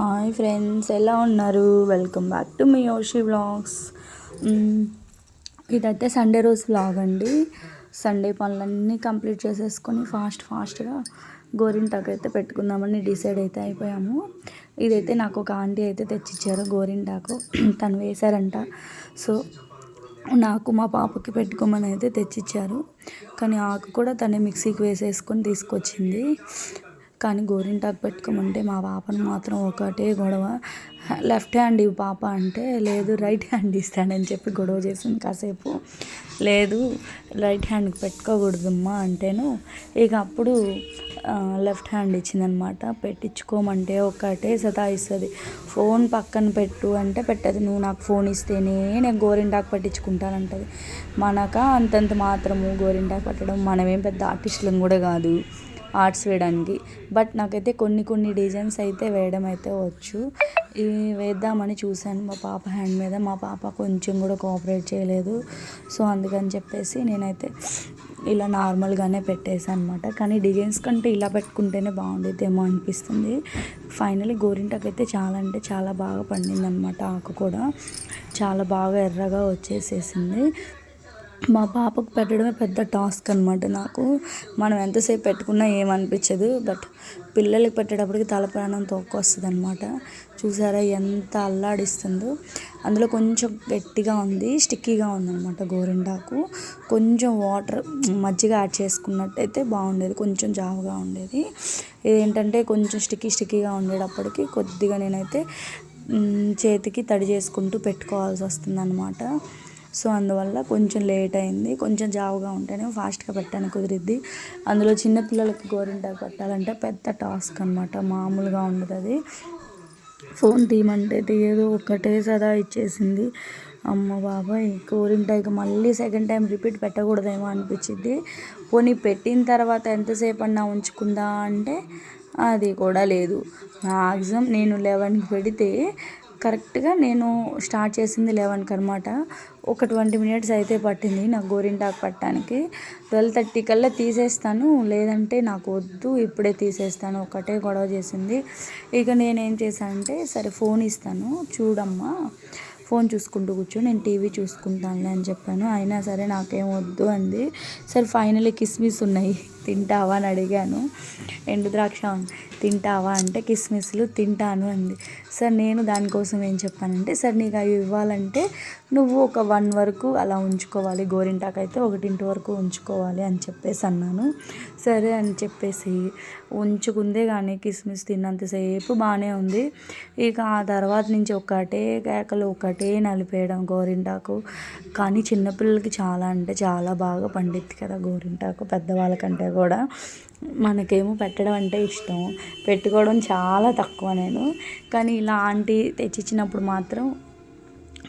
Hi friends, ఎలా ఉన్నారు? Welcome back to me యోషి vlogs. ఇదైతే సండే రోజు వ్లాగ్ అండి. సండే పనులన్నీ కంప్లీట్ చేసేసుకొని ఫాస్ట్గా గోరింటాకు అయితే పెట్టుకుందామని డిసైడ్ అయితే అయిపోయాము. ఇదైతే నాకు ఒక ఆంటీ అయితే తెచ్చిచ్చారు గోరింటాకు. తను వేశారంట. సో నాకు మా పాపకి పెట్టుకోమని అయితే తెచ్చిచ్చారు. కానీ ఆకు కూడా తనే మిక్సీకి వేసేసుకొని తీసుకొచ్చింది. కానీ గోరింటాకు పెట్టుకోమంటే మా పాపను మాత్రం ఒకటే గొడవ. లెఫ్ట్ హ్యాండ్ ఇవి పాప అంటే, లేదు రైట్ హ్యాండ్ ఇస్తానని చెప్పి గొడవ చేసింది కాసేపు. లేదు రైట్ హ్యాండ్కి పెట్టుకోకూడదమ్మా అంటేను ఇక అప్పుడు లెఫ్ట్ హ్యాండ్ ఇచ్చిందనమాట. పెట్టించుకోమంటే ఒకటే సతాయిస్తుంది. ఫోన్ పక్కన పెట్టు అంటే పెట్టదు. నువ్వు నాకు ఫోన్ ఇస్తేనే నేను గోరింటాకు పెట్టించుకుంటానంటది. మనక అంతంత మాత్రము గోరింటాకు పెట్టడం. మనమేం పెద్ద ఆర్టిస్టులం కూడా కాదు ఆర్ట్స్ వేయడానికి. బట్ నాకైతే కొన్ని డిజైన్స్ అయితే వేయడం అయితే వచ్చు. ఇవి వేద్దామని చూశాను మా పాప హ్యాండ్ మీద. మా పాప కొంచెం కూడా కోఆపరేట్ చేయలేదు. సో అందుకని చెప్పేసి నేనైతే ఇలా నార్మల్గానే పెట్టేసాను అనమాట. కానీ డిజైన్స్ కంటే ఇలా పెట్టుకుంటేనే బాగుండేదేమో అనిపిస్తుంది. ఫైనలీ గోరింటాకు అయితే చాలా అంటే చాలా బాగా పండింది అనమాట. ఆకు కూడా చాలా బాగా ఎర్రగా వచ్చేసేసింది. మా పాపకు పెట్టడమే పెద్ద టాస్క్ అనమాట నాకు. మనం ఎంతసేపు పెట్టుకున్నా ఏమనిపించదు. బట్ పిల్లలకి పెట్టేటప్పటికి తల ప్రాణం తోక్కొస్తుంది అనమాట. చూసారా ఎంత అల్లాడిస్తుందో. అందులో కొంచెం గట్టిగా ఉంది, స్టిక్కీగా ఉందన్నమాట గోరింటాకు. కొంచెం వాటర్ మజ్జిగ యాడ్ చేసుకున్నట్టయితే బాగుండేది, కొంచెం జావుగా ఉండేది. ఇదేంటంటే కొంచెం స్టిక్కీగా ఉండేటప్పటికి కొద్దిగా నేనైతే చేతికి తడి చేసుకుంటూ పెట్టుకోవాల్సి వస్తుంది అనమాట. సో అందువల్ల కొంచెం లేట్ అయింది. కొంచెం జావుగా ఉంటేనే ఫాస్ట్గా పెట్టాను కుదిరిద్ది. అందులో చిన్నపిల్లలకి గోరింటాకు పెట్టాలంటే పెద్ద టాస్క్ అనమాట, మామూలుగా ఉండదు అది. ఫోన్ తీయమంటే తీయదు, ఒక్కటే సదా ఇచ్చేసింది. అమ్మ బాబాయ్, గోరింటాకు మళ్ళీ సెకండ్ టైం రిపీట్ పెట్టకూడదేమో అనిపించింది. పోనీ పెట్టిన తర్వాత ఎంతసేపు అన్నా ఉంచుకుందా అంటే అది కూడా లేదు. మ్యాక్సిమం నేను 11కి పెడితే కరెక్ట్గా నేను స్టార్ట్ చేసింది 11కి అనమాట. ఒక 20 మినిట్స్ అయితే పట్టింది నాకు గోరింటాకు పట్టడానికి. 12:30 కల్లా తీసేస్తాను, లేదంటే నాకు వద్దు ఇప్పుడే తీసేస్తాను, ఒకటే గొడవ చేసింది. ఇక నేనేం చేశానంటే, సరే ఫోన్ ఇస్తాను చూడమ్మా, ఫోన్ చూసుకుంటూ కూర్చో, నేను టీవీ చూసుకుంటానులే అని చెప్పాను. అయినా సరే నాకేం వద్దు అంది. సరే ఫైనలీ కిస్మిస్ ఉన్నాయి తింటావా అని అడిగాను. ఎండు ద్రాక్ష తింటావా అంటే కిస్మిస్లు తింటాను అంది. సార్ నేను దానికోసం ఏం చెప్పానంటే, సార్ నీకు అవి ఇవ్వాలంటే నువ్వు ఒక 1 వరకు అలా ఉంచుకోవాలి, గోరింటాకు అయితే 1 వరకు ఉంచుకోవాలి అని చెప్పేసి అన్నాను. సరే అని చెప్పేసి ఉంచుకుందే కానీ కిస్మిస్ తిన్నంతసేపు బాగానే ఉంది. ఇక ఆ తర్వాత నుంచి ఒకటే కేకలు, ఒకటే నలిపేయడం గోరింటాకు. కానీ చిన్నపిల్లలకి చాలా అంటే చాలా బాగా పండిద్ది కదా గోరింటాకు, పెద్దవాళ్ళకంటే కూడా. మనకేమో పెట్టడం అంటే ఇష్టం, పెట్టుకోవడం చాలా తక్కువ నేను. కానీ ఇలా ఆంటీ తెచ్చిచ్చినప్పుడు మాత్రం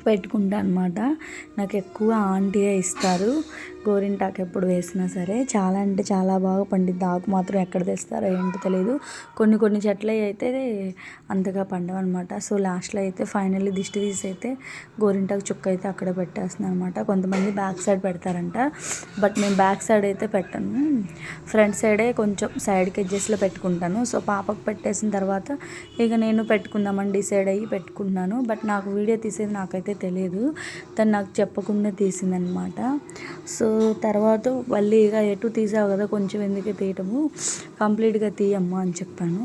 పెట్టుకుంటా అనమాట. నాకు ఎక్కువ ఆంటీయే ఇస్తారు గోరింటాకు ఎప్పుడు వేసినా సరే. చాలా అంటే చాలా బాగా పండిద్ది. ఆకు మాత్రం ఎక్కడ తెస్తారో ఏంటో తెలియదు. కొన్ని చెట్లు అయితే అంతగా పండవన్నమాట. సో లాస్ట్లో అయితే ఫైనల్లీ దిష్టి తీసి అయితే గోరింటాకు చుక్క అయితే అక్కడ పెట్టేస్తున్నాను అనమాట. కొంతమంది బ్యాక్ సైడ్ పెడతారంట, బట్ నేను బ్యాక్ సైడ్ అయితే పెట్టను, ఫ్రంట్ సైడే కొంచెం సైడ్కి ఎడ్జెస్లో పెట్టుకుంటాను. సో పాపకు పెట్టేసిన తర్వాత ఇక నేను పెట్టుకుందామని డిసైడ్ అయ్యి పెట్టుకుంటున్నాను. బట్ నాకు వీడియో తీసేది నాకైతే తెలియదు, తను నాకు చెప్పకుండా తీసిందనమాట. సో తర్వాత మళ్ళీ ఇక ఎటు తీసావు కదా కొంచెం ఎందుకే తీయటము, కంప్లీట్గా తీయమ్మా అని చెప్పాను.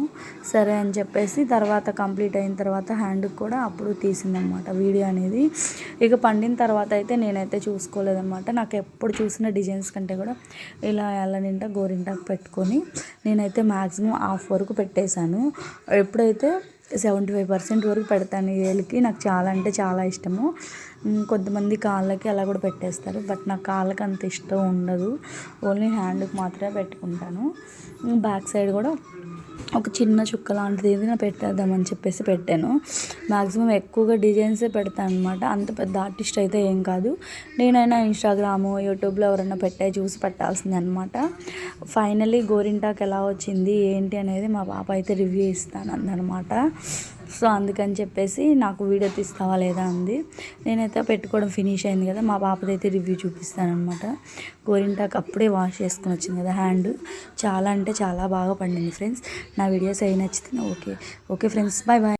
సరే అని చెప్పేసి తర్వాత కంప్లీట్ అయిన తర్వాత హ్యాండ్కి కూడా అప్పుడు తీసిందనమాట వీడియో అనేది. ఇక పండిన తర్వాత అయితే నేనైతే చూసుకోలేదన్నమాట. నాకు ఎప్పుడు చూసిన డిజైన్స్ కంటే కూడా ఇలా ఎల్ల నిండా గోరింటాకు పెట్టుకొని నేనైతే మ్యాక్సిమం హాఫ్ వరకు పెట్టేశాను. ఎప్పుడైతే 75% వరకు పెడతాను ఈ వేలికి. నాకు చాలా అంటే చాలా ఇష్టము. కొంతమంది కాళ్ళకి అలా కూడా పెట్టేస్తారు, బట్ నాకు కాళ్ళకి అంత ఇష్టం ఉండదు. ఓన్లీ హ్యాండ్కి మాత్రమే పెట్టుకుంటాను. బ్యాక్ సైడ్ కూడా ఒక చిన్న చుక్క లాంటిది ఏదైనా పెట్టేద్దామని చెప్పేసి పెట్టాను. మ్యాక్సిమం ఎక్కువగా డిజైన్సే పెడతాను అనమాట. అంత పెద్ద ఆర్టిస్ట్ అయితే ఏం కాదు. నేనైనా ఇన్స్టాగ్రాము, యూట్యూబ్లో ఎవరైనా చూసి పెట్టాల్సిందే అనమాట. ఫైనల్లీ గోరింటాకు ఎలా వచ్చింది ఏంటి అనేది మా పాప అయితే రివ్యూ ఇస్తాను అందనమాట. సో అందుకని చెప్పేసి నాకు వీడియో తీస్తావా లేదా అంది. నేనైతే పెట్టుకోవడం ఫినిష్ అయింది కదా, మా పాపదైతే రివ్యూ చూపిస్తాను అనమాట. గోరింటాకు అప్పుడే వాష్ చేసుకుని వచ్చింది కదా హ్యాండ్, చాలా అంటే చాలా బాగా పండింది ఫ్రెండ్స్. నా వీడియోస్ అవి నచ్చితే ఓకే ఫ్రెండ్స్, బాయ్ బాయ్.